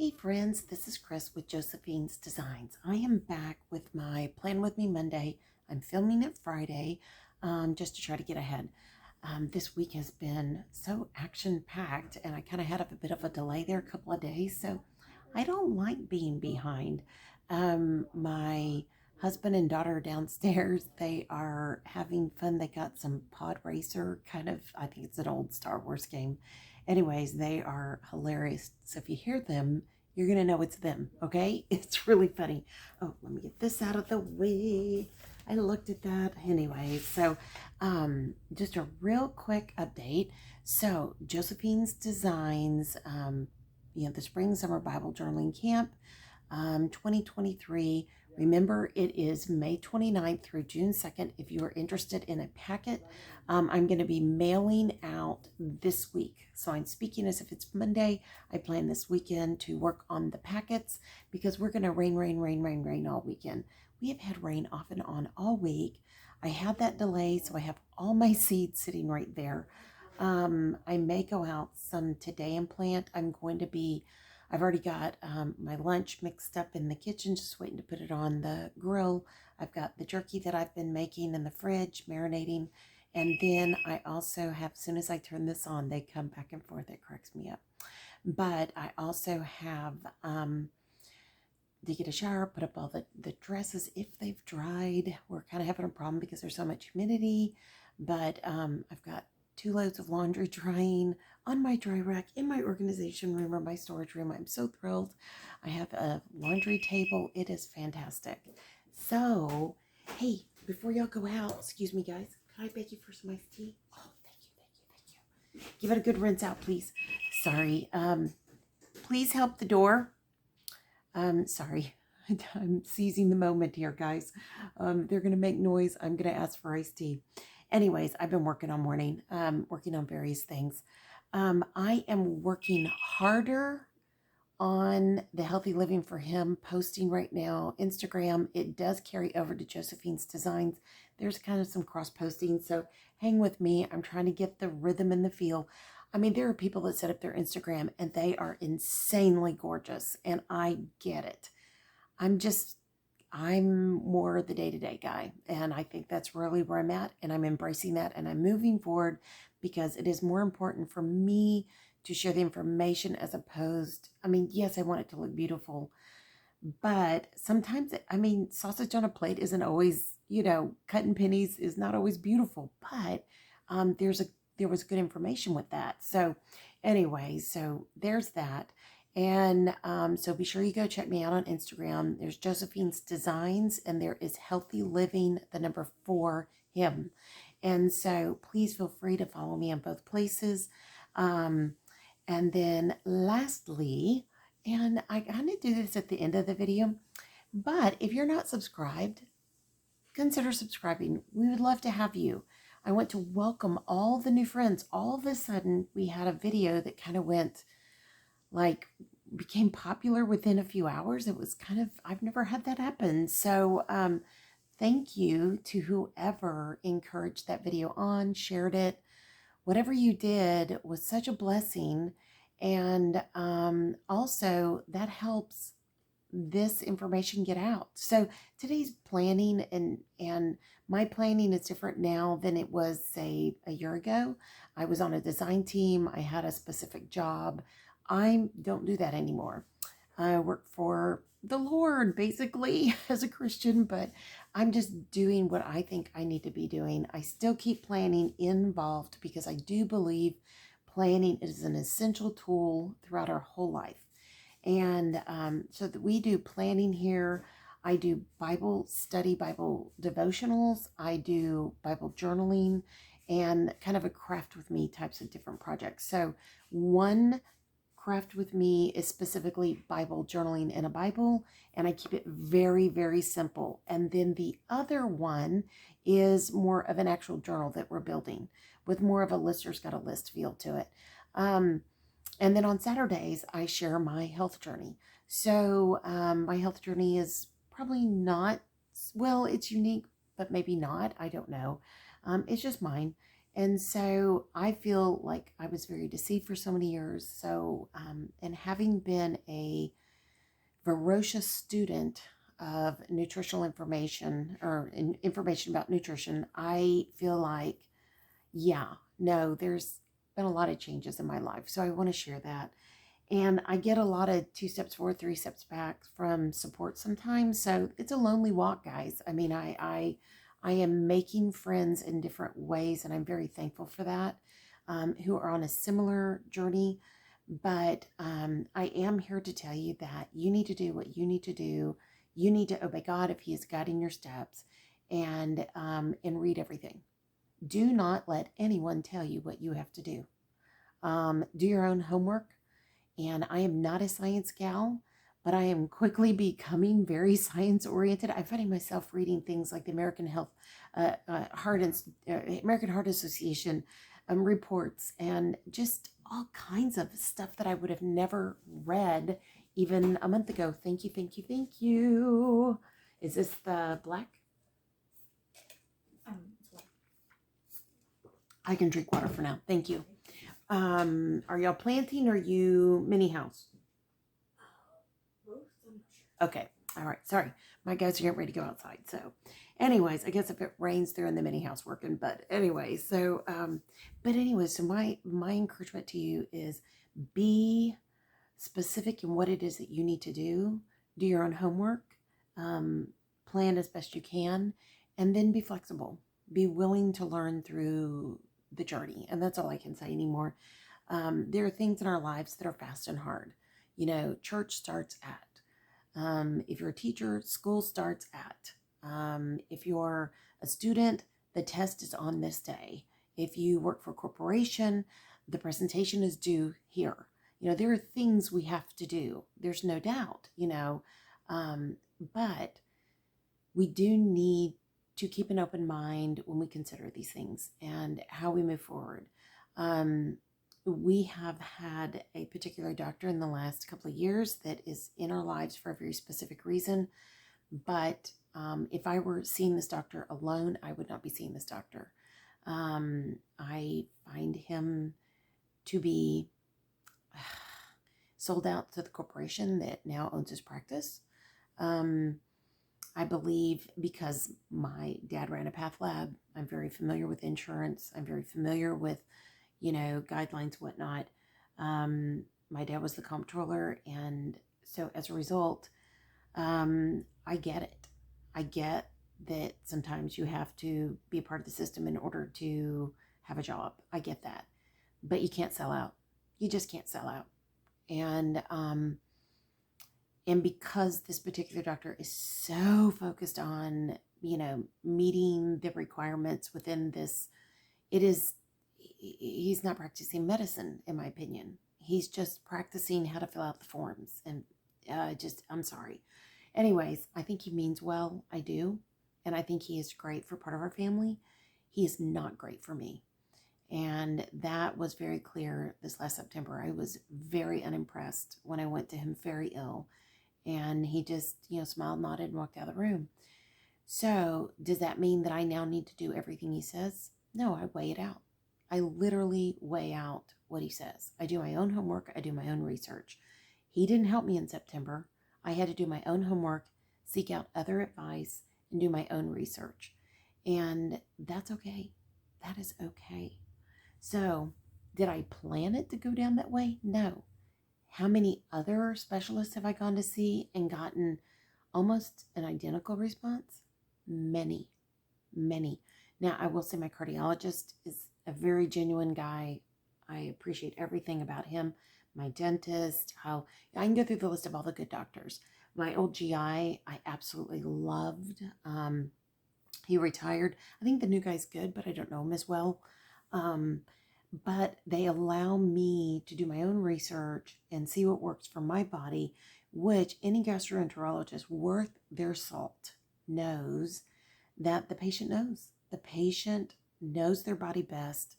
Hey friends, this is Chris with Josephine's Designs. I am back with my Plan With Me Monday. I'm filming it Friday just to try to get ahead. This week has been so action-packed and I kind of had a bit of a delay there a couple of days, so I don't like being behind. My husband and daughter are downstairs. They are having fun. They got some pod racer kind of, I think it's an old Star Wars game. Anyways, they are hilarious. So if you hear them, you're going to know it's them, okay? It's really funny. Oh, let me get this out of the way. I looked at that. Anyway, so just a real quick update. So Josephine's Designs, the Spring Summer Bible Journaling Camp 2023. Remember, it is May 29th through June 2nd. If you are interested in a packet, I'm going to be mailing out this week. So I'm speaking as if it's Monday. I plan this weekend to work on the packets because we're going to rain all weekend. We have had rain off and on all week. I had that delay, so I have all my seeds sitting right there. I may go out some today and plant. I've already got my lunch mixed up in the kitchen, just waiting to put it on the grill. I've got the jerky that I've been making in the fridge, marinating. And then I also have, as soon as I turn this on, they come back and forth. It cracks me up. But I also have to get a shower, put up all the dresses if they've dried. We're kind of having a problem because there's so much humidity. But I've got 2 loads of laundry drying on my dry rack in my organization room or my storage room. I'm so thrilled. I have a laundry table. It is fantastic. So, hey, before y'all go out, excuse me, guys, can I beg you for some iced tea? Oh, thank you. Give it a good rinse out, please. Sorry. Please help the door. Sorry. I'm seizing the moment here, guys. They're going to make noise. I'm going to ask for iced tea. Anyways, I've been working all morning, working on various things. I am working harder on the Healthy Living for Him posting right now. Instagram, it does carry over to Josephine's Designs. There's kind of some cross posting, so hang with me. I'm trying to get the rhythm and the feel. I mean, there are people that set up their Instagram and they are insanely gorgeous, and I get it. I'm more the day-to-day guy, and I think that's really where I'm at, and I'm embracing that, and I'm moving forward because it is more important for me to share the information as opposed, yes, I want it to look beautiful, but sometimes, sausage on a plate isn't always, cutting pennies is not always beautiful, but there was good information with that. So anyway, so there's that. And so be sure you go check me out on Instagram. There's Josephine's Designs, and there is Healthy Living, the number 4 Him. And so please feel free to follow me on both places. And then lastly, and I kind of do this at the end of the video, but if you're not subscribed, consider subscribing. We would love to have you. I want to welcome all the new friends. All of a sudden, we had a video that kind of became popular within a few hours. It was I've never had that happen. So thank you to whoever encouraged that video on, shared it. Whatever you did was such a blessing. And also that helps this information get out. So today's planning and my planning is different now than it was, say, a year ago. I was on a design team. I had a specific job. I don't do that anymore. I work for the Lord, basically, as a Christian, but I'm just doing what I think I need to be doing. I still keep planning involved because I do believe planning is an essential tool throughout our whole life. And so that we do planning here. I do Bible study, Bible devotionals. I do Bible journaling and kind of a craft with me types of different projects. So one craft with me is specifically Bible journaling in a Bible, and I keep it very, very simple. And then the other one is more of an actual journal that we're building with more of a lister's got a list feel to it. And then on Saturdays, I share my health journey. So my health journey is probably not, well, it's unique, but maybe not. I don't know. It's just mine. And so I feel like I was very deceived for so many years. So, and having been a ferocious student of nutritional information or information about nutrition, I feel like, yeah, no, there's been a lot of changes in my life. So I want to share that. And I get a lot of 2 steps forward, 3 steps back from support sometimes. So it's a lonely walk, guys. I mean, I am making friends in different ways, and I'm very thankful for that, who are on a similar journey. But I am here to tell you that you need to do what you need to do. You need to obey God if He is guiding your steps, and read everything. Do not let anyone tell you what you have to do. Do your own homework. And I am not a science gal, but I am quickly becoming very science oriented. I'm finding myself reading things like the American Heart Association reports, and just all kinds of stuff that I would have never read even a month ago. Thank you, thank you, thank you. Is this the black? I can drink water for now. Thank you. Are y'all planting or you mini house? Okay. All right. Sorry. My guys are getting ready to go outside. So anyways, I guess if it rains, they're in the mini house working. But anyway, so, so my encouragement to you is be specific in what it is that you need to do. Do your own homework, plan as best you can, and then be flexible. Be willing to learn through the journey. And that's all I can say anymore. There are things in our lives that are fast and hard. You know, church starts at. If you're a teacher, school starts at. If you're a student, the test is on this day. If you work for a corporation, the presentation is due here. You know, there are things we have to do. There's no doubt, but we do need to keep an open mind when we consider these things and how we move forward. We have had a particular doctor in the last couple of years that is in our lives for a very specific reason. But if I were seeing this doctor alone, I would not be seeing this doctor. I find him to be sold out to the corporation that now owns his practice. I believe because my dad ran a path lab, I'm very familiar with insurance. I'm very familiar with, guidelines, whatnot. My dad was the comptroller. And so as a result, I get it. I get that sometimes you have to be a part of the system in order to have a job. I get that. But you can't sell out. You just can't sell out. And because this particular doctor is so focused on, meeting the requirements within this, he's not practicing medicine, in my opinion. He's just practicing how to fill out the forms. And I'm sorry. Anyways, I think he means well. I do. And I think he is great for part of our family. He is not great for me. And that was very clear this last September. I was very unimpressed when I went to him very ill. And he just, smiled, nodded, and walked out of the room. So does that mean that I now need to do everything he says? No, I weigh it out. I literally weigh out what he says. I do my own homework. I do my own research. He didn't help me in September. I had to do my own homework, seek out other advice, and do my own research. And that's okay. That is okay. So did I plan it to go down that way? No. How many other specialists have I gone to see and gotten almost an identical response? Many, many. Now, I will say my cardiologist is a very genuine guy. I appreciate everything about him. My dentist, I can go through the list of all the good doctors. My old GI, I absolutely loved. He retired. I think the new guy's good, but I don't know him as well. But they allow me to do my own research and see what works for my body, which any gastroenterologist worth their salt knows that the patient knows. The patient knows their body best.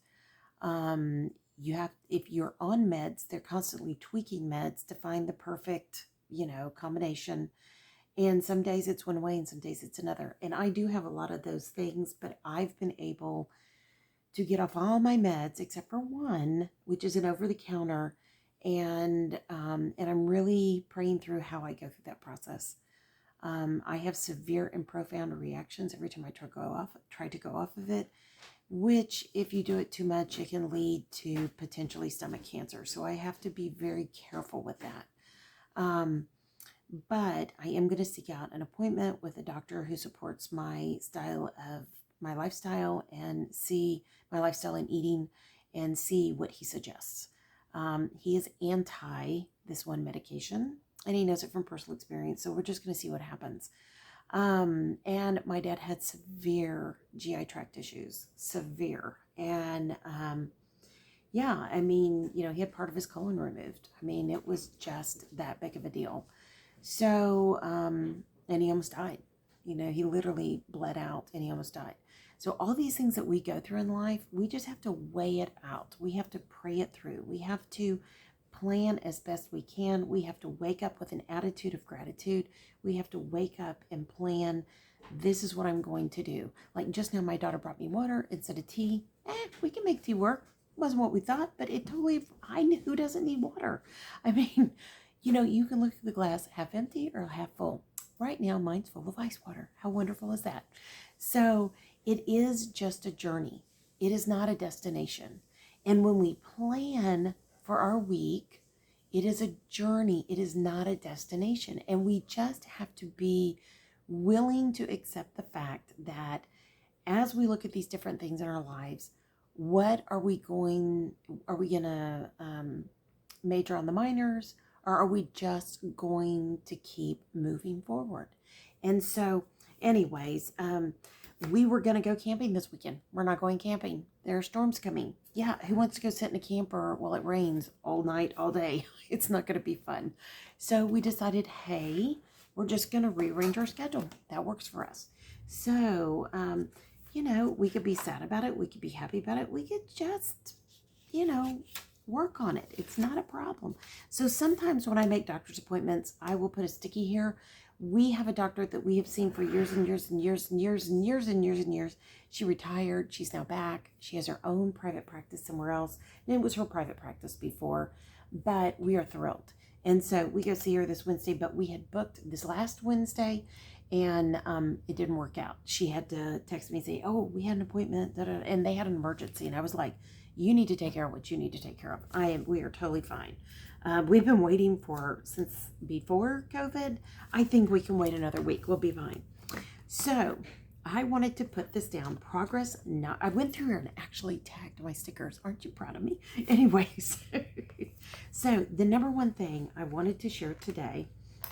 If you're on meds, they're constantly tweaking meds to find the perfect, combination. And some days it's one way and some days it's another. And I do have a lot of those things, but I've been able to get off all my meds except for one, which is an over-the-counter, and I'm really praying through how I go through that process. I have severe and profound reactions every time I try to go off of it, which, if you do it too much, it can lead to potentially stomach cancer. So I have to be very careful with that. But I am going to seek out an appointment with a doctor who supports my lifestyle and see my lifestyle and eating and see what he suggests. He is anti this one medication, and he knows it from personal experience. So we're just going to see what happens. And my dad had severe GI tract issues, severe. And, yeah, I mean, he had part of his colon removed. I mean, it was just that big of a deal. So, and he almost died. He literally bled out and he almost died. So all these things that we go through in life, we just have to weigh it out. We have to pray it through. We have to plan as best we can. We have to wake up with an attitude of gratitude. We have to wake up and plan, this is what I'm going to do. Like just now, my daughter brought me water instead of tea. We can make tea work. Wasn't what we thought, but it totally, who doesn't need water? I mean, you can look at the glass half empty or half full. Right now, mine's full of ice water. How wonderful is that? So it is just a journey. It is not a destination. And when we plan for our week, it is a journey. It is not a destination. And we just have to be willing to accept the fact that as we look at these different things in our lives, are we going to major on the minors, or are we just going to keep moving forward? And so anyways, we were going to go camping this weekend. We're not going camping. There are storms coming. Yeah, who wants to go sit in a camper while it rains all night, all day? It's not going to be fun. So we decided, hey, we're just going to rearrange our schedule. That works for us. So, we could be sad about it. We could be happy about it. We could just, work on it. It's not a problem. So sometimes when I make doctor's appointments, I will put a sticky here. We have a doctor that we have seen for years and years and years and years and years and years and years. She retired. She's now back. She has her own private practice somewhere else. And it was her private practice before, but we are thrilled. And so we go see her this Wednesday, but we had booked this last Wednesday and it didn't work out. She had to text me and say, oh, we had an appointment, and they had an emergency. And I was like, you need to take care of what you need to take care of. We are totally fine. We've been waiting since before COVID. I think we can wait another week. We'll be fine. So I wanted to put this down. Progress. Not. I went through here and actually tagged my stickers. Aren't you proud of me? Anyways, so the number one thing I wanted to share today.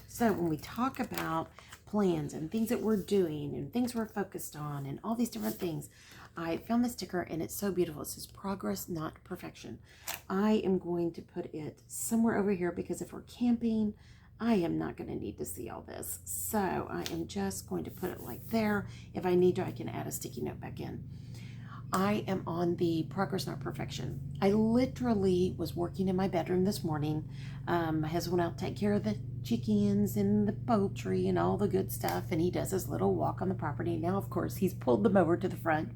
So when we talk about plans and things that we're doing and things we're focused on and all these different things, I found the sticker and it's so beautiful. It says progress, not perfection. I am going to put it somewhere over here because if we're camping, I am not going to need to see all this. So I am just going to put it like there. If I need to, I can add a sticky note back in. I am on the progress, not perfection. I literally was working in my bedroom this morning. My husband went out to take care of the chickens and the poultry and all the good stuff, and he does his little walk on the property. Now, of course, he's pulled them over to the front.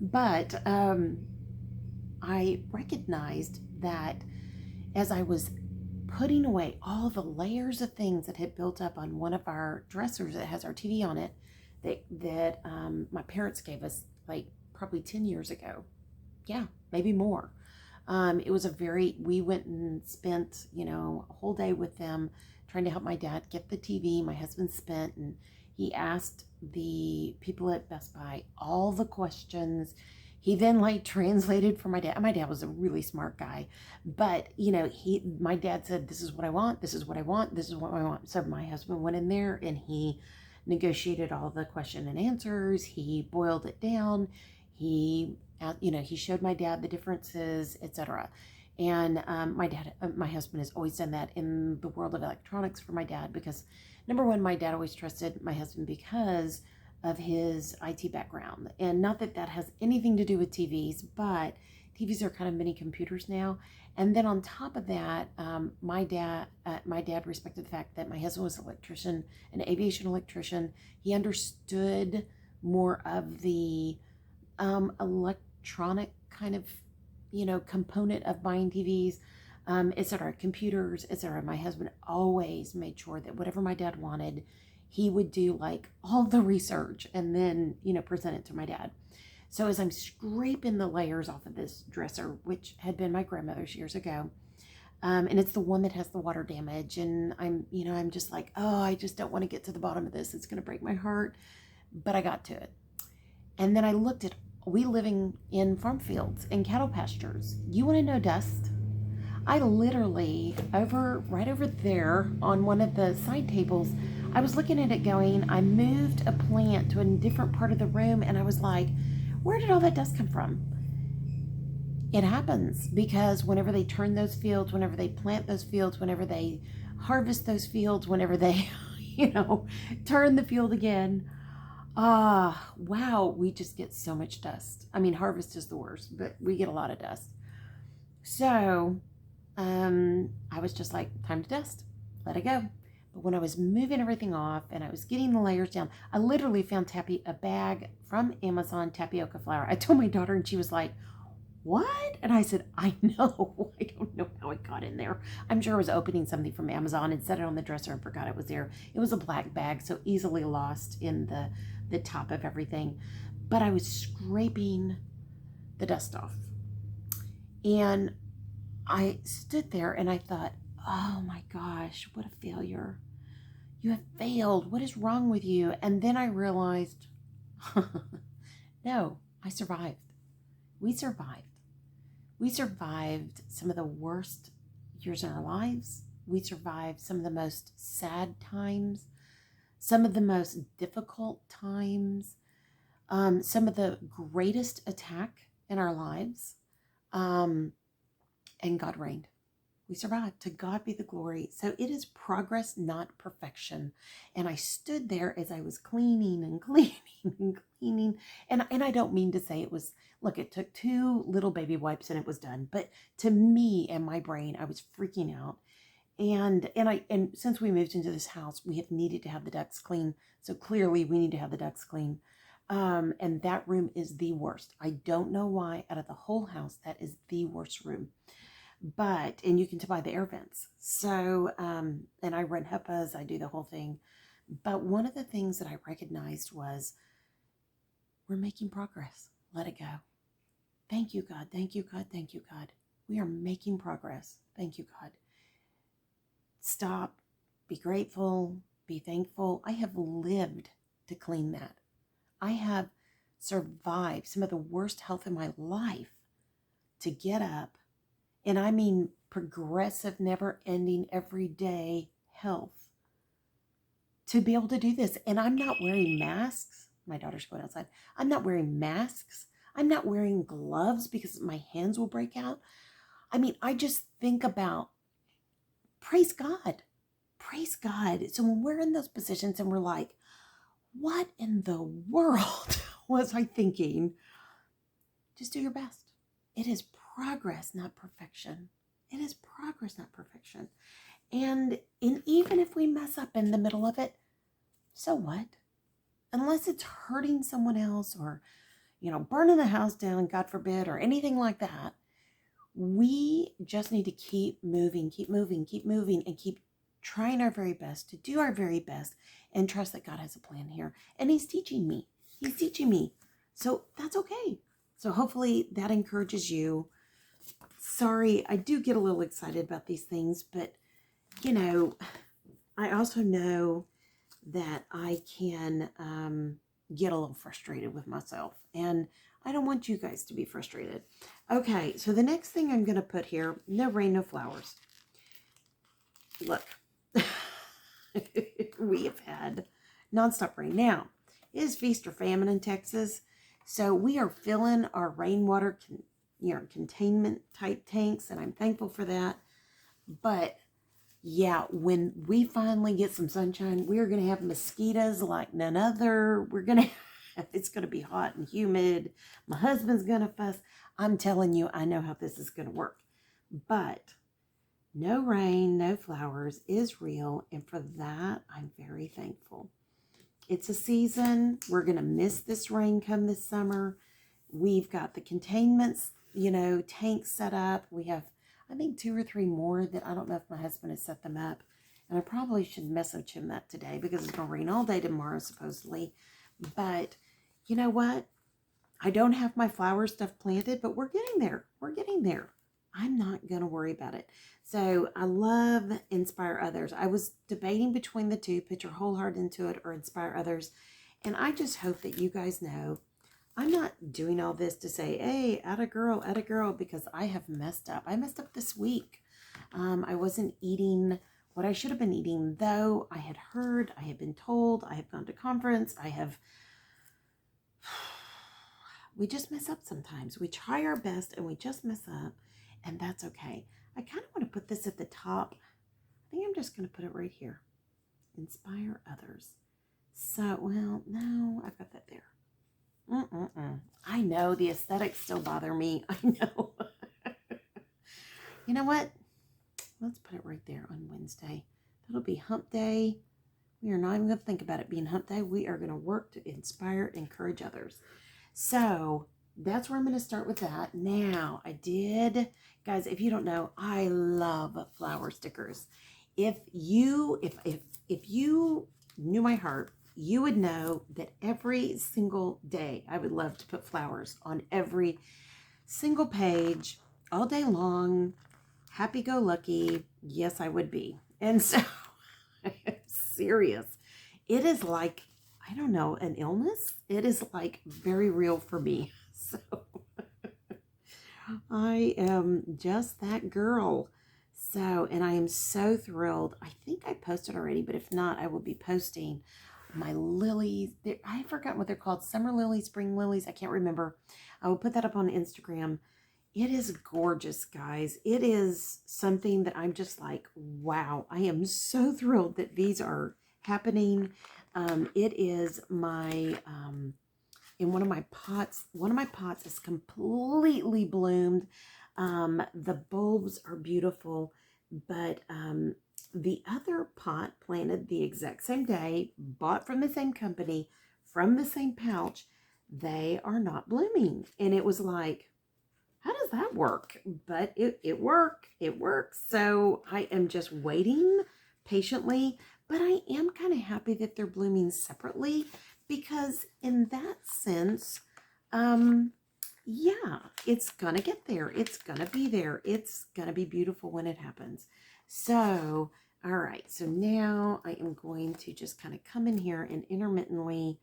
But I recognized that as I was putting away all the layers of things that had built up on one of our dressers that has our TV on it, that my parents gave us like probably 10 years ago. Yeah, maybe more. It was we went and spent, a whole day with them trying to help my dad get the TV. My husband spent, and he asked the people at Best Buy all the questions. He then translated for my dad. My dad was a really smart guy, but my dad said, this is what I want. This is what I want. This is what I want. So my husband went in there and he negotiated all the question and answers. He boiled it down. He showed my dad the differences, etc. And my husband has always done that in the world of electronics for my dad because, number one, my dad always trusted my husband because of his IT background. And not that that has anything to do with TVs, but TVs are kind of mini computers now. And then on top of that, my dad respected the fact that my husband was an electrician, an aviation electrician. He understood more of the electronic kind of, component of buying TVs, etc., computers, etc. My husband always made sure that whatever my dad wanted, he would do like all the research and then, present it to my dad. So as I'm scraping the layers off of this dresser, which had been my grandmother's years ago, and it's the one that has the water damage, and I'm just like, oh, I just don't want to get to the bottom of this. It's going to break my heart, but I got to it. And then I looked at, we living in farm fields and cattle pastures. You want to know dust? I literally, right over there on one of the side tables, I was looking at it going, I moved a plant to a different part of the room, and I was like, where did all that dust come from? It happens because whenever they turn those fields, whenever they plant those fields, whenever they harvest those fields, whenever they, turn the field again, wow, we just get so much dust. I mean, harvest is the worst, but we get a lot of dust. So, I was just like, time to dust, let it go. But when I was moving everything off and I was getting the layers down, I literally found a bag from Amazon tapioca flour. I told my daughter and she was like, what? And I said, I know. I don't know how it got in there. I'm sure I was opening something from Amazon and set it on the dresser and forgot it was there. It was a black bag, so easily lost in the top of everything. But I was scraping the dust off. And I stood there and I thought, oh my gosh, what a failure. You have failed. What is wrong with you? And then I realized, no, I survived. We survived. We survived some of the worst years in our lives. We survived some of the most sad times, some of the most difficult times, some of the greatest attack in our lives. And God reigned. We survived. To God be the glory. So it is progress, not perfection. And I stood there as I was cleaning and cleaning and cleaning. And I don't mean to say it was, look, it took 2 little baby wipes and it was done. But to me and my brain, I was freaking out. And since we moved into this house, we have needed to have the ducts clean. So clearly we need to have the ducts clean. And that room is the worst. I don't know why. Out of the whole house, that is the worst room. And you can buy the air vents. So, and I run HEPAs, I do the whole thing. But one of the things that I recognized was, we're making progress. Let it go. Thank you, God. Thank you, God. Thank you, God. We are making progress. Thank you, God. Stop. Be grateful. Be thankful. I have lived to clean that. I have survived some of the worst health in my life to get up. And I mean progressive, never-ending, everyday health to be able to do this. And I'm not wearing masks. My daughter's going outside. I'm not wearing masks. I'm not wearing gloves because my hands will break out. I mean, I just think about, praise God. Praise God. So when we're in those positions and we're like, what in the world was I thinking? Just do your best. It is progress, not perfection. It is progress, not perfection. And even if we mess up in the middle of it, so what? Unless it's hurting someone else or, burning the house down, God forbid, or anything like that, we just need to keep moving, and keep trying our very best to do our very best and trust that God has a plan here. And He's teaching me. He's teaching me. So that's okay. So hopefully that encourages you. Sorry, I do get a little excited about these things, but, I also know that I can get a little frustrated with myself, and I don't want you guys to be frustrated. Okay, so the next thing I'm going to put here, no rain, no flowers. Look, we have had nonstop rain. Now, it is feast or famine in Texas, so we are filling our rainwater containment type tanks, and I'm thankful for that. But yeah, when we finally get some sunshine, we're going to have mosquitoes like none other. It's going to be hot and humid. My husband's going to fuss. I'm telling you, I know how this is going to work. But no rain, no flowers is real. And for that, I'm very thankful. It's a season. We're going to miss this rain come this summer. We've got the containments, tanks set up. We have, I think, 2 or 3 more that I don't know if my husband has set them up. And I probably should message him that today because it's going to rain all day tomorrow, supposedly. But you know what? I don't have my flower stuff planted, but we're getting there. We're getting there. I'm not going to worry about it. So I love Inspire Others. I was debating between the two, put your whole heart into it or Inspire Others. And I just hope that you guys know I'm not doing all this to say, hey, atta girl, because I have messed up. I messed up this week. I wasn't eating what I should have been eating, though I had heard, I had been told, I have gone to conference, we just mess up sometimes. We try our best and we just mess up, and that's okay. I kind of want to put this at the top. I think I'm just going to put it right here. Inspire Others. So, well, no, I've got that there. I know the aesthetics still bother me. I know. You know what? Let's put it right there on Wednesday. That'll be hump day. We are not even going to think about it being hump day. We are going to work to inspire, encourage others. So that's where I'm going to start with that. Now, guys, if you don't know, I love flower stickers. If you knew my heart, you would know that every single day I would love to put flowers on every single page all day long. Happy-go-lucky. Yes, I would be. And so, I'm serious. It is like, I don't know, an illness. It is like very real for me. So, I am just that girl. So, and I am so thrilled. I think I posted already, but if not, I will be posting my lilies. I forgot what they're called. Summer lilies, spring lilies. I can't remember. I will put that up on Instagram. It is gorgeous, guys. It is something that I'm just like, wow. I am so thrilled that these are happening. It is my, in one of my pots is completely bloomed. The bulbs are beautiful, but the other pot planted the exact same day, bought from the same company, from the same pouch, they are not blooming. And it was like, how does that work? But it works. So I am just waiting patiently, but I am kind of happy that they're blooming separately because in that sense, yeah, it's gonna get there. It's gonna be there. It's gonna be beautiful when it happens. So, all right. So now I am going to just kind of come in here and intermittently,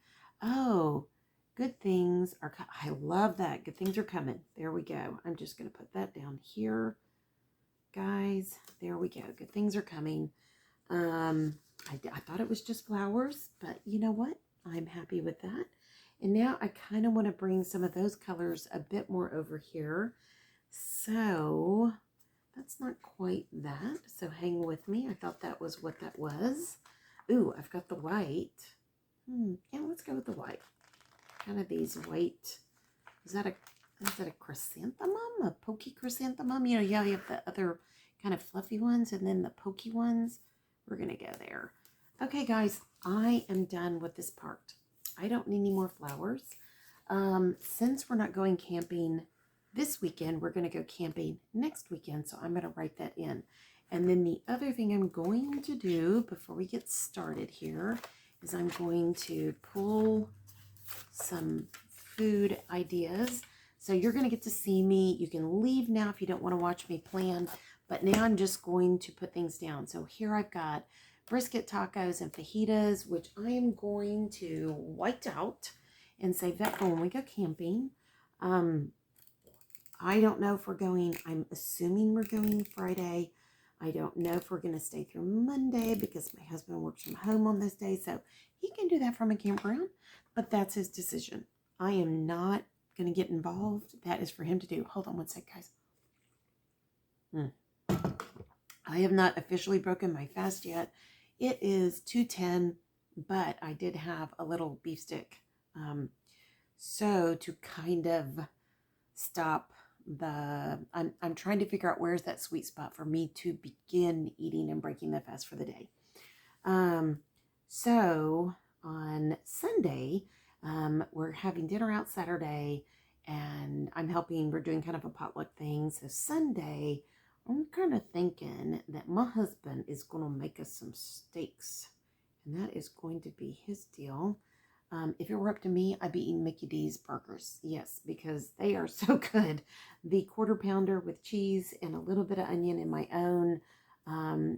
good things are, I love that. Good things are coming. There we go. I'm just going to put that down here. Guys, there we go. Good things are coming. I thought it was just flowers, but you know what? I'm happy with that. And now I kind of want to bring some of those colors a bit more over here. So that's not quite that. So hang with me. I thought that was what that was. Ooh, I've got the white. Yeah, let's go with the white. Kind of these white, is that a chrysanthemum? A pokey chrysanthemum? You have the other kind of fluffy ones and then the pokey ones. We're going to go there. Okay, guys, I am done with this part. I don't need any more flowers. Since we're not going camping this weekend, we're going to go camping next weekend. So I'm going to write that in. And then the other thing I'm going to do before we get started here is I'm going to pull some food ideas. So you're going to get to see me. You can leave now if you don't want to watch me plan, but now I'm just going to put things down. So here I've got brisket tacos and fajitas, which I am going to white out and save that for when we go camping. I don't know if we're going, I'm assuming we're going Friday. I don't know if we're going to stay through Monday because my husband works from home on this day, so he can do that from a campground, but that's his decision. I am not going to get involved. That is for him to do. Hold on one sec, guys. I have not officially broken my fast yet. It is 2:10, but I did have a little beef stick. So to kind of stop I'm trying to figure out where's that sweet spot for me to begin eating and breaking the fast for the day. So on Sunday, we're having dinner out Saturday, and I'm helping. We're doing kind of a potluck thing. So Sunday, I'm kind of thinking that my husband is going to make us some steaks, and that is going to be his deal. If it were up to me, I'd be eating Mickey D's burgers. Yes, because they are so good. The quarter pounder with cheese and a little bit of onion in my own,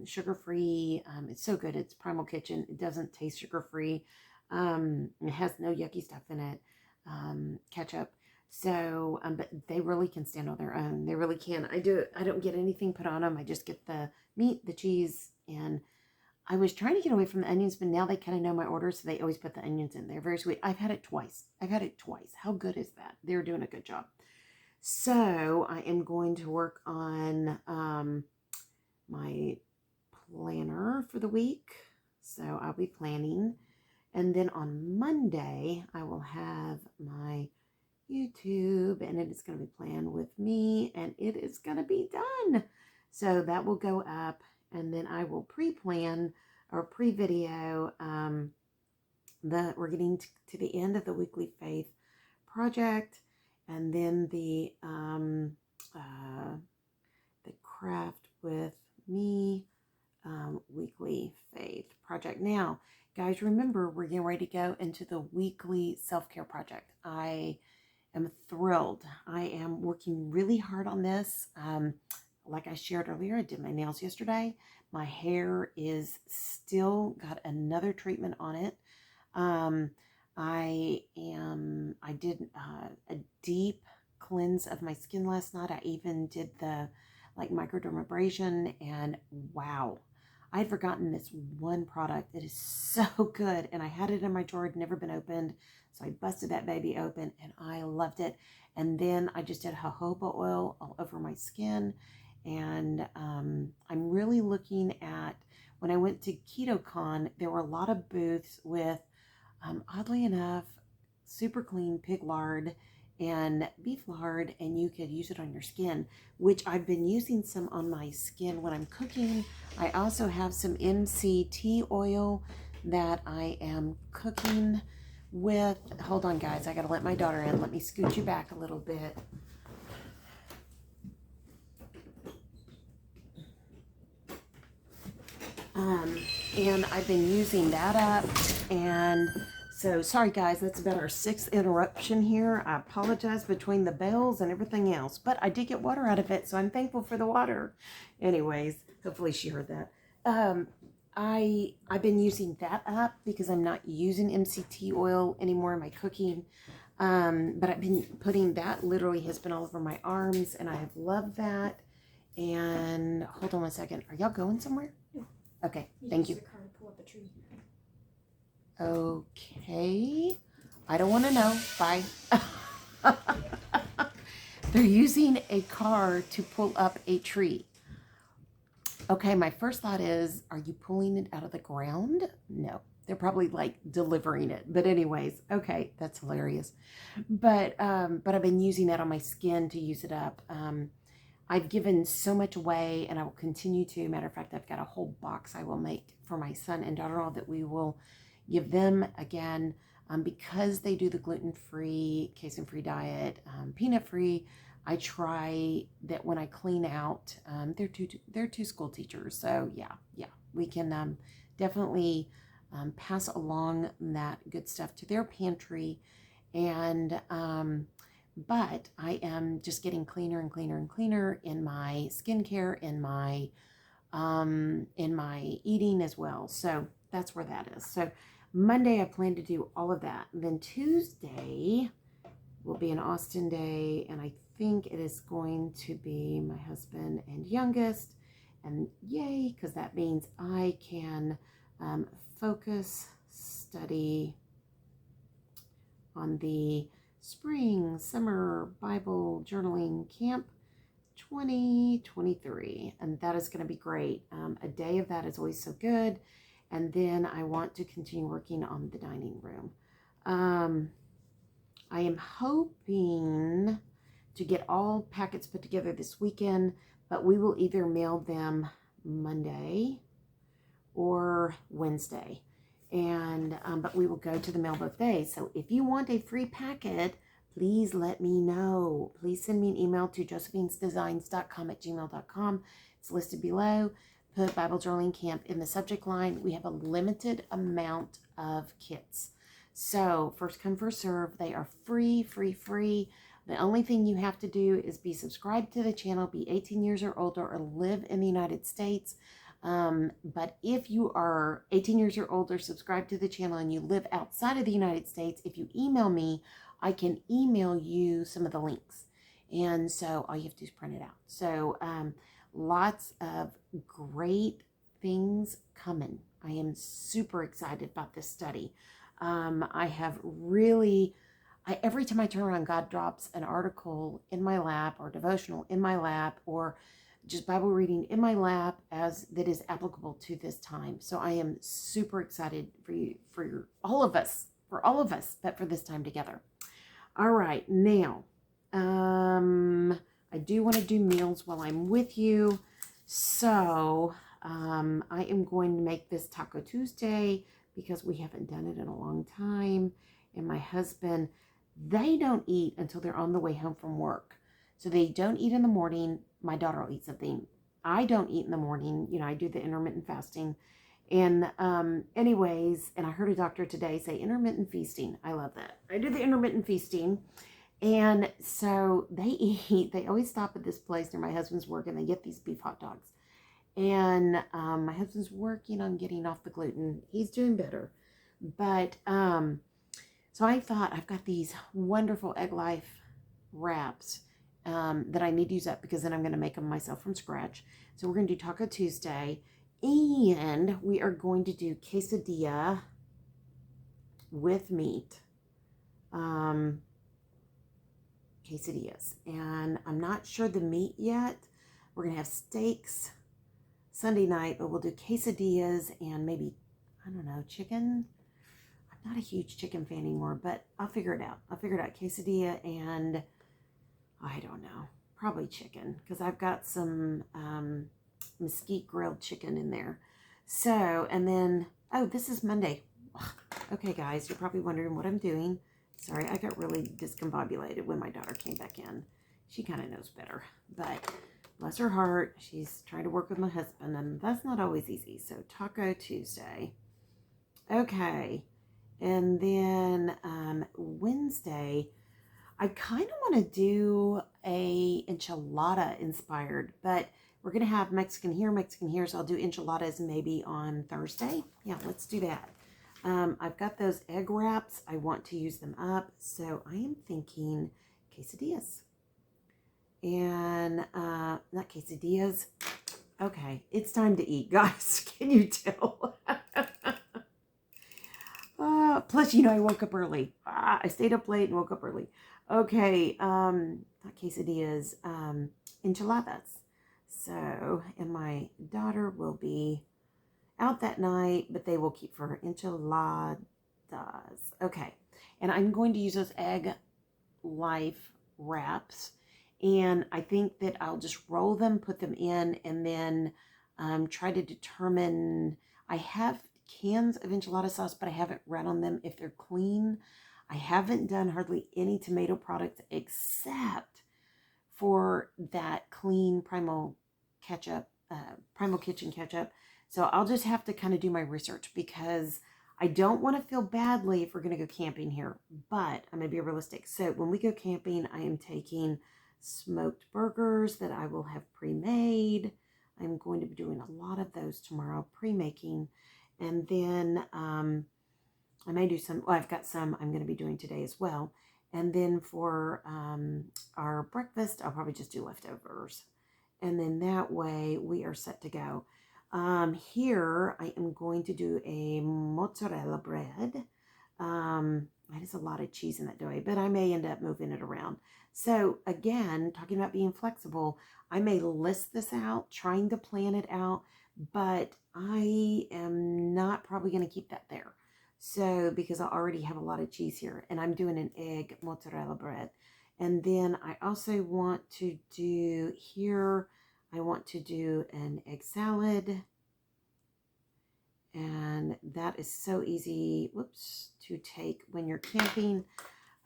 sugar-free. It's so good. It's Primal Kitchen. It doesn't taste sugar-free. It has no yucky stuff in it. Ketchup. So, but they really can stand on their own. They really can. I don't get anything put on them. I just get the meat, the cheese, and I was trying to get away from the onions, but now they kind of know my order, so they always put the onions in. They're very sweet. I've had it twice. How good is that? They're doing a good job. So I am going to work on my planner for the week. So I'll be planning. And then on Monday, I will have my YouTube, and it is going to be planned with me, and it is going to be done. So that will go up. And then I will pre-plan or pre-video we're getting to the end of the Weekly Faith project, and then the Craft with Me Weekly Faith project. Now, guys, remember we're getting ready to go into the weekly self-care project. I am thrilled. I am working really hard on this. Like I shared earlier, I did my nails yesterday. My hair is still got another treatment on it. I did a deep cleanse of my skin last night. I even did the microdermabrasion, and wow, I had forgotten this one product. It is so good, and I had it in my drawer. It had never been opened, so I busted that baby open, and I loved it. And then I just did jojoba oil all over my skin. And I'm really looking at, when I went to KetoCon, there were a lot of booths with, oddly enough, super clean pig lard and beef lard, and you could use it on your skin, which I've been using some on my skin when I'm cooking. I also have some MCT oil that I am cooking with. Hold on, guys. I got to let my daughter in. Let me scoot you back a little bit. And I've been using that up, and so sorry guys, that's about our 6th interruption here. I apologize between the bells and everything else, but I did get water out of it, so I'm thankful for the water. Anyways, hopefully she heard that. I've been using that up because I'm not using MCT oil anymore in my cooking. But I've been putting that, literally has been all over my arms, and I have loved that. And hold on one second. Are y'all going somewhere? Okay, thank you. Okay. I don't want to know. Bye. They're using a car to pull up a tree. Okay, my first thought is, are you pulling it out of the ground? No. They're probably delivering it. But anyways, okay, that's hilarious. But I've been using that on my skin to use it up. I've given so much away, and I will continue to. Matter of fact, I've got a whole box I will make for my son and daughter-in-law that we will give them again, because they do the gluten-free, casein-free diet, peanut-free. I try that when I clean out. They're two school teachers, so yeah, we can definitely pass along that good stuff to their pantry, and but I am just getting cleaner and cleaner and cleaner in my skincare, in my eating as well. So that's where that is. So Monday I plan to do all of that. And then Tuesday will be an Austin day, and I think it is going to be my husband and youngest. And yay, because that means I can focus, study on the Spring Summer Bible Journaling Camp 2023, and that is going to be great. A day of that is always so good. And then I want to continue working on the dining room. I am hoping to get all packets put together this weekend, but we will either mail them Monday or Wednesday. And but we will go to the mail both days. So if you want a free packet, please let me know. Please send me an email to josephinesdesigns.com@gmail.com. It's listed below. Put Bible Journaling Camp in the subject line. We have a limited amount of kits. So first come, first serve. They are free, free, free. The only thing you have to do is be subscribed to the channel, be 18 years or older, or live in the United States. But if you are 18 years or older, subscribe to the channel, and you live outside of the United States, if you email me, I can email you some of the links. And so all you have to do is print it out. So lots of great things coming. I am super excited about this study. I have really... every time I turn around, God drops an article in my lap, or devotional in my lap, or just Bible reading in my lap that is applicable to this time. So I am super excited for all of us, but for this time together. All right, now, I do want to do meals while I'm with you. So I am going to make this Taco Tuesday because we haven't done it in a long time. And my husband, they don't eat until they're on the way home from work. So they don't eat in the morning. My daughter will eat something. I don't eat in the morning. You know, I do the intermittent fasting. And anyways, and I heard a doctor today say intermittent feasting. I love that. I do the intermittent feasting. And so they always stop at this place near my husband's work, and they get these beef hot dogs. And my husband's working on getting off the gluten. He's doing better. But so I thought, I've got these wonderful Egg Life wraps that I need to use up, because then I'm going to make them myself from scratch. So we're going to do Taco Tuesday, and we are going to do quesadilla with meat. Quesadillas. And I'm not sure the meat yet. We're going to have steaks Sunday night, but we'll do quesadillas and maybe, I don't know, chicken. I'm not a huge chicken fan anymore, but I'll figure it out. Quesadilla and I don't know, probably chicken, because I've got some mesquite grilled chicken in there. So, and then, oh, this is Monday. Okay, guys, you're probably wondering what I'm doing. Sorry, I got really discombobulated when my daughter came back in. She kind of knows better, but bless her heart, she's trying to work with my husband, and that's not always easy. So Taco Tuesday. Okay, and then Wednesday, I kind of want to do a enchilada inspired, but we're going to have Mexican here, so I'll do enchiladas maybe on Thursday. Yeah, let's do that. I've got those egg wraps. I want to use them up, so I am thinking quesadillas. And not quesadillas. Okay, it's time to eat, guys. Can you tell? Plus, you know, I woke up early. I stayed up late and woke up early. Okay, not quesadillas, enchiladas. So, and my daughter will be out that night, but they will keep for her enchiladas. Okay, and I'm going to use those Egg Life wraps, and I think that I'll just roll them, put them in, and then try to determine. I have cans of enchilada sauce, but I haven't read on them if they're clean. I haven't done hardly any tomato products except for that clean Primal ketchup, Primal Kitchen ketchup. So I'll just have to kind of do my research, because I don't want to feel badly if we're going to go camping here, but I'm going to be realistic. So when we go camping, I am taking smoked burgers that I will have pre-made. I'm going to be doing a lot of those tomorrow, pre-making. And then I may do some, well, I've got some I'm going to be doing today as well. And then for our breakfast, I'll probably just do leftovers. And then that way we are set to go. Here I am going to do a mozzarella bread. That is a lot of cheese in that dough, but I may end up moving it around. So again, talking about being flexible, I may list this out, trying to plan it out, but I am not probably going to keep that there. So, because I already have a lot of cheese here, and I'm doing an egg mozzarella bread. And then I also want to do here, I want to do an egg salad. And that is so easy, whoops, to take when you're camping.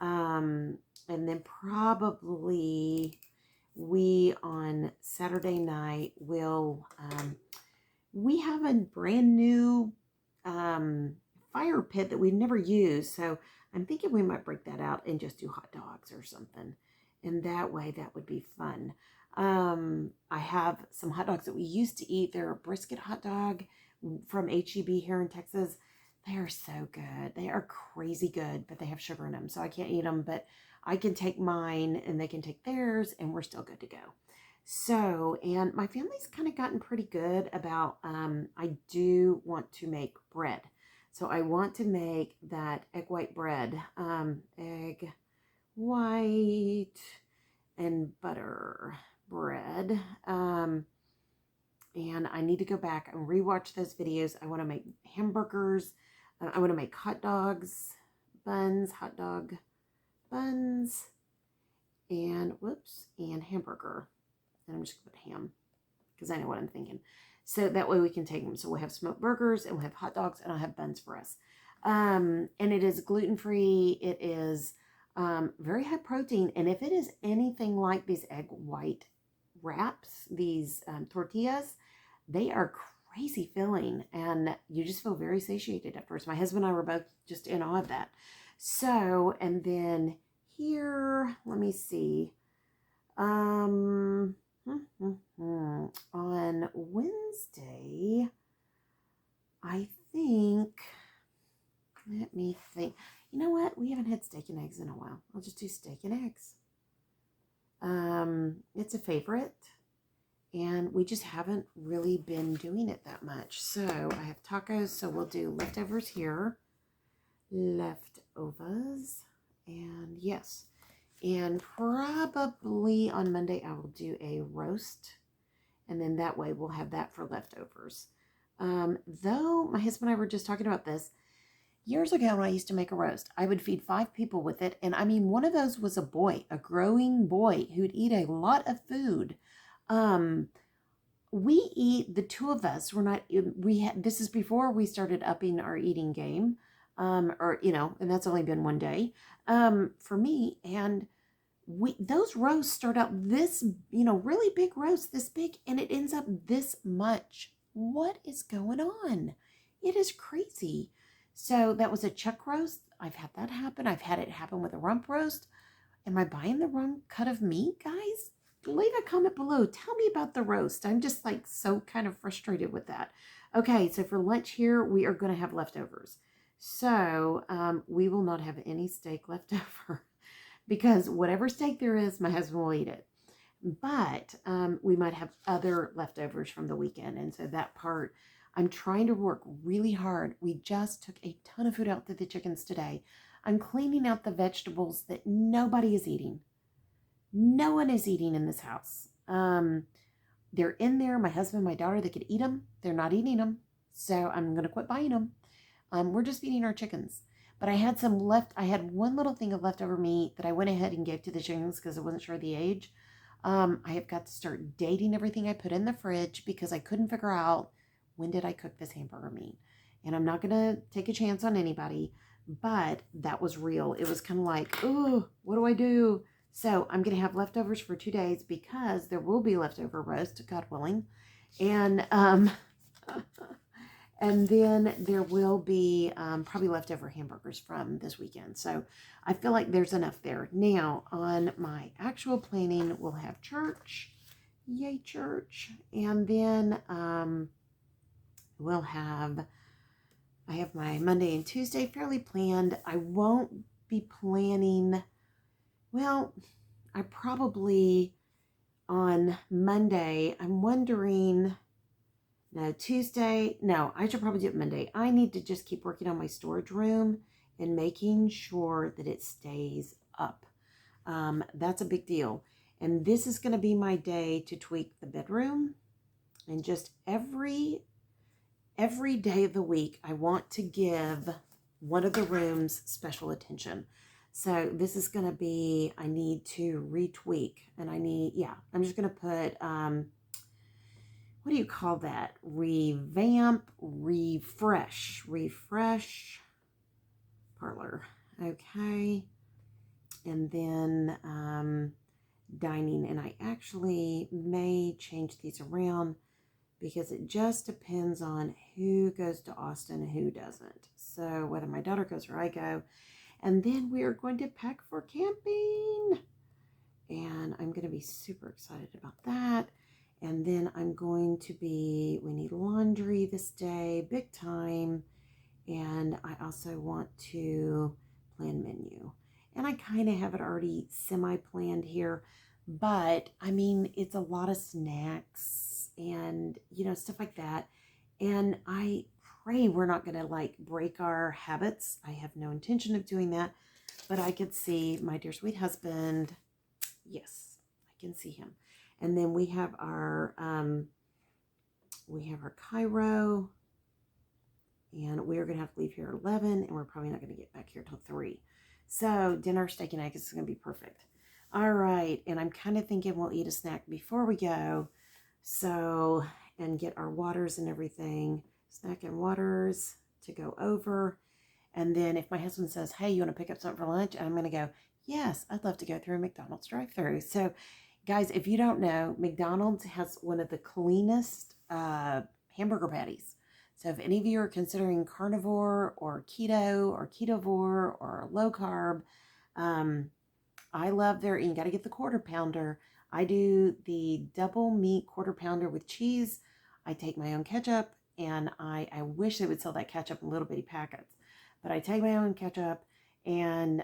And And then probably we on Saturday night will, we have a brand new fire pit that we've never used. So I'm thinking we might break that out and just do hot dogs or something. And that way that would be fun. I have some hot dogs that we used to eat. They're a brisket hot dog from HEB here in Texas. They are so good. They are crazy good, but they have sugar in them, so I can't eat them. But I can take mine and they can take theirs, and we're still good to go. So, and my family's kind of gotten pretty good about, I do want to make bread. So I want to make that egg white bread, egg white and butter bread. And I need to go back and rewatch those videos. I want to make hamburgers. I want to make hot dogs, buns, hot dog buns, and and hamburger. And I'm just going to put ham because I know what I'm thinking. So that way we can take them. So we'll have smoked burgers and we'll have hot dogs and I'll have buns for us. And it is gluten-free. It is very high protein. And if it is anything like these egg white wraps, these tortillas, they are crazy filling and you just feel very satiated at first. My husband and I were both just in awe of that. So, and then here, let me see. On Wednesday, I think, let me think. You know what? We haven't had steak and eggs in a while. I'll just do steak and eggs. It's a favorite, and we just haven't really been doing it that much. So I have tacos, so we'll do leftovers here. Leftovers, and yes. And probably on Monday I will do a roast, and then that way we'll have that for leftovers. Though my husband and I were just talking about this, years ago when I used to make a roast, I would feed 5 people with it. And I mean, one of those was a boy, a growing boy who'd eat a lot of food. We eat, the two of us, this is before we started upping our eating game. And that's only been one day, for me. And those roasts start out this, really big roast, this big, and it ends up this much. What is going on? It is crazy. So that was a chuck roast. I've had that happen. I've had it happen with a rump roast. Am I buying the wrong cut of meat, guys? Leave a comment below. Tell me about the roast. I'm just like so kind of frustrated with that. Okay, so for lunch here, we are going to have leftovers. So we will not have any steak left over because whatever steak there is, my husband will eat it. But we might have other leftovers from the weekend. And so that part, I'm trying to work really hard. We just took a ton of food out to the chickens today. I'm cleaning out the vegetables that nobody is eating. No one is eating in this house. They're in there. My husband, my daughter, they could eat them. They're not eating them. So I'm going to quit buying them. We're just feeding our chickens. But I had some left. I had one little thing of leftover meat that I went ahead and gave to the chickens because I wasn't sure of the age. I have got to start dating everything I put in the fridge because I couldn't figure out when did I cook this hamburger meat. And I'm not going to take a chance on anybody, but that was real. It was kind of like, oh, what do I do? So I'm going to have leftovers for 2 days because there will be leftover roast, God willing. And and then there will be probably leftover hamburgers from this weekend. So I feel like there's enough there. Now, on my actual planning, we'll have church. Yay, church. And then I have my Monday and Tuesday fairly planned. I won't be planning, well, I probably on Monday, I'm wondering, no, Tuesday, no, I should probably do it Monday. I need to just keep working on my storage room and making sure that it stays up. That's a big deal. And this is going to be my day to tweak the bedroom. And just every day of the week, I want to give one of the rooms special attention. So this is going to be, I need to retweak. And I'm just going to put, what do you call that? Revamp, refresh parlor. Okay. and then dining. And I actually may change these around because it just depends on who goes to Austin and who doesn't. So whether my daughter goes or I go. And then we are going to pack for camping. And I'm going to be super excited about that. And then we need laundry this day, big time. And I also want to plan menu. And I kind of have it already semi-planned here. But, I mean, it's a lot of snacks and, stuff like that. And I pray we're not going to, break our habits. I have no intention of doing that. But I could see my dear sweet husband. Yes, I can see him. And then we have our Cairo, and we're gonna have to leave here at 11, and we're probably not gonna get back here till 3. So dinner, steak and eggs is gonna be perfect. All right, and I'm kind of thinking we'll eat a snack before we go, so and get our waters and everything, snack and waters to go over. And then if my husband says, hey, you want to pick up something for lunch? I'm going to go, yes, I'd love to go through a McDonald's drive-thru. So, guys, if you don't know, McDonald's has one of the cleanest hamburger patties. So if any of you are considering carnivore or keto or ketovore or low carb, I love you got to get the quarter pounder. I do the double meat quarter pounder with cheese. I take my own ketchup, and I wish they would sell that ketchup in little bitty packets. But I take my own ketchup, and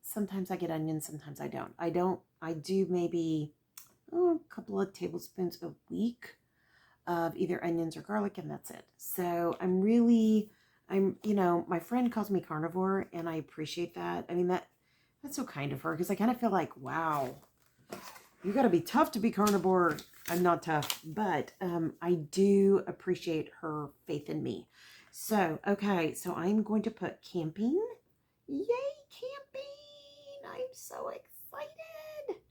sometimes I get onions, sometimes I don't. I do maybe a couple of tablespoons a week of either onions or garlic, and that's it. So my friend calls me carnivore, and I appreciate that. I mean, that's so kind of her, because I kind of feel like, wow, you got to be tough to be carnivore. I'm not tough, but I do appreciate her faith in me. So, okay, so I'm going to put camping. Yay, camping! I'm so excited.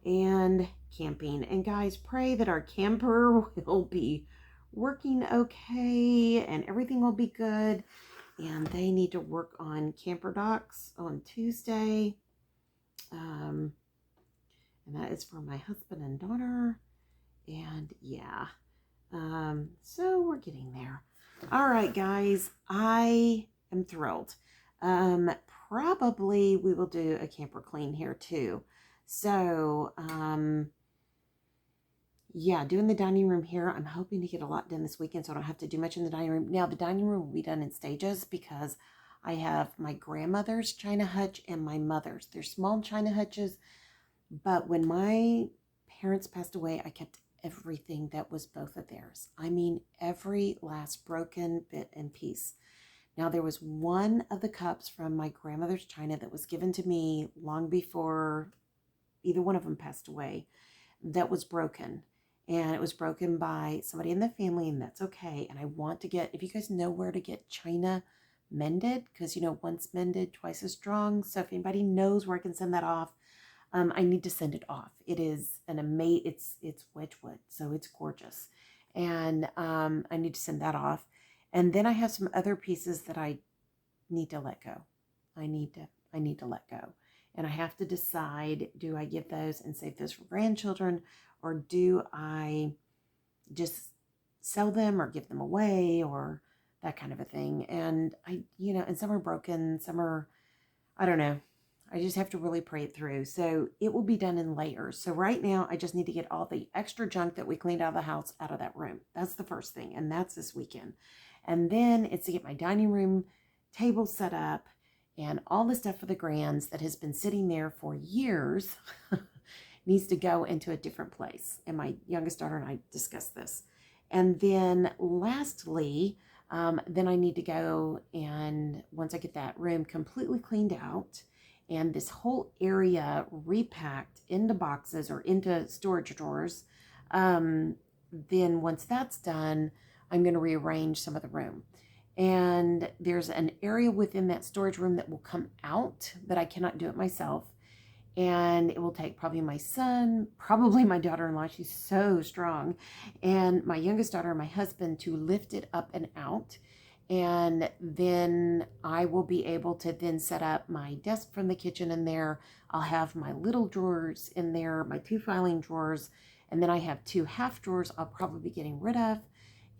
And camping. And guys, pray that our camper will be working okay and everything will be good. And they need to work on camper docks on Tuesday. And that is for my husband and daughter. And yeah, so we're getting there. All right, guys, I am thrilled. Probably we will do a camper clean here too. So, yeah, doing the dining room here. I'm hoping to get a lot done this weekend so I don't have to do much in the dining room. Now, the dining room will be done in stages because I have my grandmother's china hutch and my mother's. They're small china hutches, but when my parents passed away, I kept everything that was both of theirs. I mean, every last broken bit and piece. Now, there was one of the cups from my grandmother's china that was given to me long before either one of them passed away that was broken. And it was broken by somebody in the family, and that's okay. And I want to if you guys know where to get china mended, because, once mended, twice as strong. So if anybody knows where I can send that off, I need to send it off. It is it's Wedgwood, so it's gorgeous. And I need to send that off. And then I have some other pieces that I need to let go. I need to let go. And I have to decide, do I give those and save those for grandchildren, or do I just sell them or give them away or that kind of a thing? And and some are broken, some are, I don't know. I just have to really pray it through. So it will be done in layers. So right now, I just need to get all the extra junk that we cleaned out of the house out of that room. That's the first thing. And that's this weekend. And then it's to get my dining room table set up and all the stuff for the grands that has been sitting there for years needs to go into a different place. And my youngest daughter and I discussed this. And then lastly, then I need to go, and once I get that room completely cleaned out and this whole area repacked into boxes or into storage drawers, then once that's done, I'm going to rearrange some of the room. And there's an area within that storage room that will come out, but I cannot do it myself. And it will take probably my son, probably my daughter-in-law, she's so strong, and my youngest daughter and my husband to lift it up and out. And then I will be able to then set up my desk from the kitchen in there. I'll have my little drawers in there, my 2 filing drawers, and then I have 2 half drawers I'll probably be getting rid of,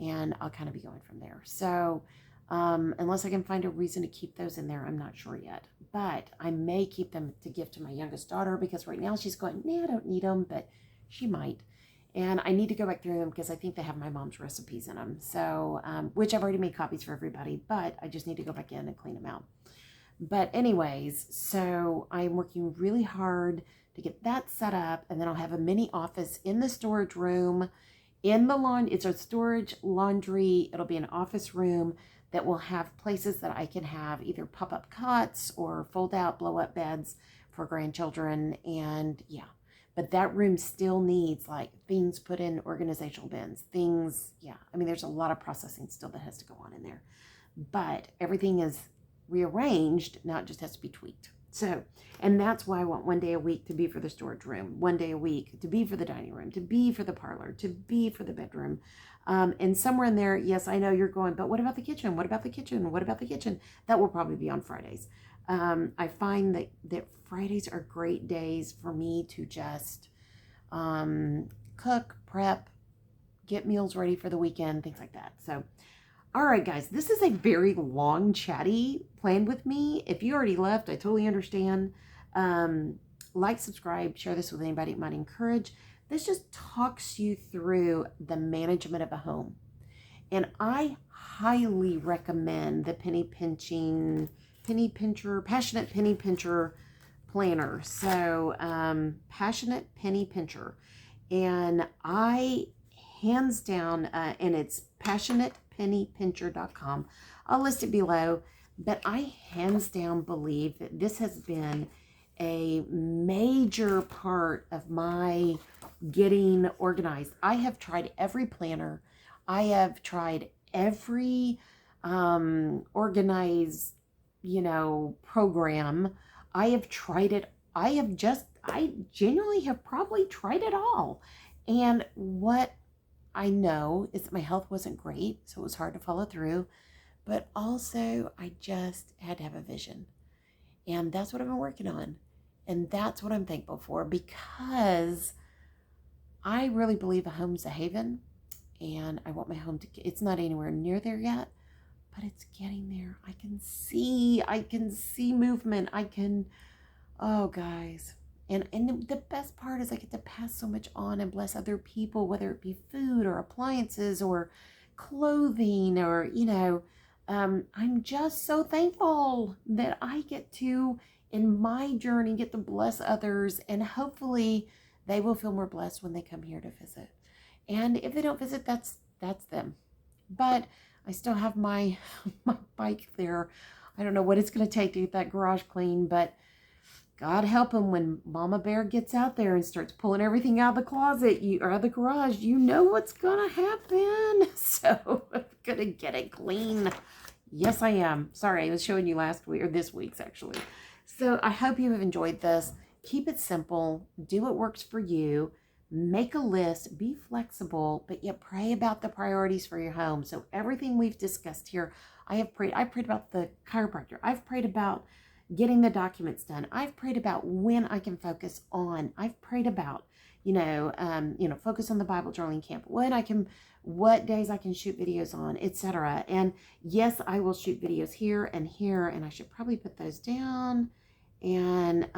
and I'll kind of be going from there. So unless I can find a reason to keep those in there, I'm not sure yet. But I may keep them to give to my youngest daughter, because right now she's going, nah, I don't need them, but she might. And I need to go back through them because I think they have my mom's recipes in them. So, which I've already made copies for everybody, but I just need to go back in and clean them out. But anyways, so I'm working really hard to get that set up. And then I'll have a mini office in the storage room, in the laundry. It's a storage laundry. It'll be an office room that will have places that I can have either pop-up cots or fold out blow up beds for grandchildren. And yeah. But that room still needs like things put in organizational bins, things, yeah. I mean, there's a lot of processing still that has to go on in there. But everything is rearranged, now it just has to be tweaked. So, and that's why I want one day a week to be for the storage room, one day a week to be for the dining room, to be for the parlor, to be for the bedroom. And somewhere in there, yes, I know you're going, but what about the kitchen? What about the kitchen? What about the kitchen? That will probably be on Fridays. I find that Fridays are great days for me to just cook, prep, get meals ready for the weekend, things like that. So, all right, guys, this is a very long, chatty plan with me. If you already left, I totally understand. Like, subscribe, share this with anybody it might encourage. This just talks you through the management of a home. And I highly recommend the Passionate Penny Pincher planner. So Passionate Penny Pincher. And I hands down, and it's passionatepennypincher.com. I'll list it below, but I hands down believe that this has been a major part of my getting organized. I have tried every planner. I have tried every organized, program. I have tried it. I genuinely have probably tried it all. And what I know is that my health wasn't great, so it was hard to follow through. But also, I just had to have a vision. And that's what I've been working on. And that's what I'm thankful for, because I really believe a home's a haven. And I want my home it's not anywhere near there yet, but it's getting there. I can see movement. Oh guys. And the best part is I get to pass so much on and bless other people, whether it be food or appliances or clothing or, I'm just so thankful that I get to, in my journey, get to bless others, and hopefully they will feel more blessed when they come here to visit. And if they don't visit, that's them. But I still have my bike there. I don't know what it's going to take to get that garage clean, but God help him when Mama Bear gets out there and starts pulling everything out of the closet or out of the garage. You know what's going to happen. So I'm going to get it clean. Yes, I am. Sorry, I was showing you last week, or this week's actually. So I hope you have enjoyed this. Keep it simple. Do what works for you. Make a list. Be flexible, but yet pray about the priorities for your home. So everything we've discussed here, I prayed about the chiropractor. I've prayed about getting the documents done. I've prayed about when I can focus on. I've prayed about, focus on the Bible journaling camp, what days I can shoot videos on, etc. And yes, I will shoot videos here, and I should probably put those down. And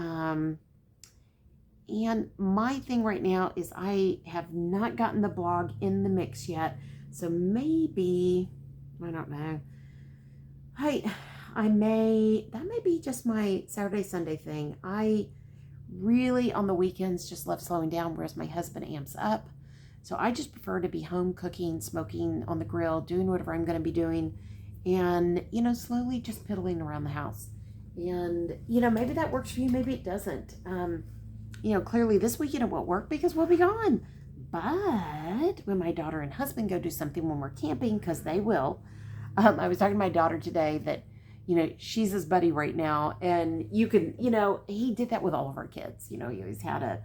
my thing right now is I have not gotten the blog in the mix yet. So maybe, I don't know. That may be just my Saturday, Sunday thing. I really, on the weekends, just love slowing down, whereas my husband amps up. So I just prefer to be home cooking, smoking on the grill, doing whatever I'm going to be doing, and, slowly just piddling around the house. And, maybe that works for you, maybe it doesn't. Clearly this weekend it won't work because we'll be gone. But when my daughter and husband go do something when we're camping, because they will, I was talking to my daughter today that, she's his buddy right now. And you can, he did that with all of our kids. He always had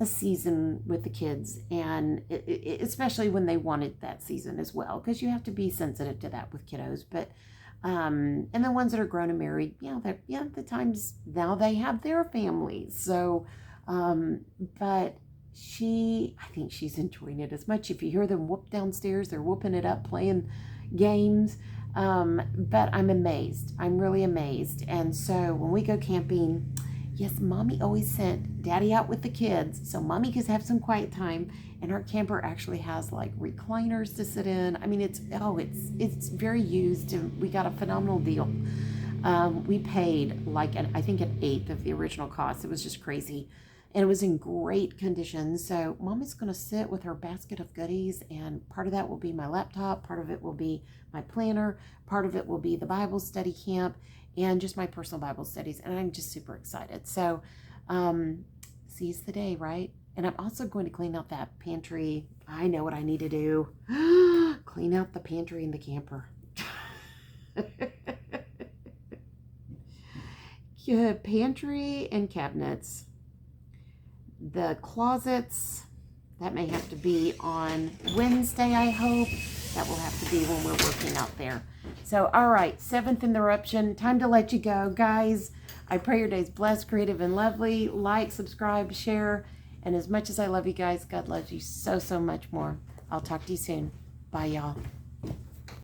a season with the kids, and especially when they wanted that season as well, because you have to be sensitive to that with kiddos. But and the ones that are grown and married, the times now they have their families. So, but I think she's enjoying it as much. If you hear them whoop downstairs, they're whooping it up, playing games. But I'm amazed. I'm really amazed. And so when we go camping, yes, Mommy always sent Daddy out with the kids so Mommy could have some quiet time. And our camper actually has like recliners to sit in. I mean, it's very used, and we got a phenomenal deal. We paid like I think an eighth of the original cost. It was just crazy. And it was in great condition. So Mommy's going to sit with her basket of goodies, and part of that will be my laptop, part of it will be my planner, part of it will be the Bible study camp, and just my personal Bible studies. And I'm just super excited. So seize the day, right? And I'm also going to clean out that pantry. I know what I need to do. Clean out the pantry in the camper. Yeah, pantry and cabinets. The closets, that may have to be on Wednesday, I hope. That will have to be when we're working out there. So, all right, 7th interruption. Time to let you go. Guys, I pray your day's blessed, creative, and lovely. Like, subscribe, share. And as much as I love you guys, God loves you so, so much more. I'll talk to you soon. Bye, y'all.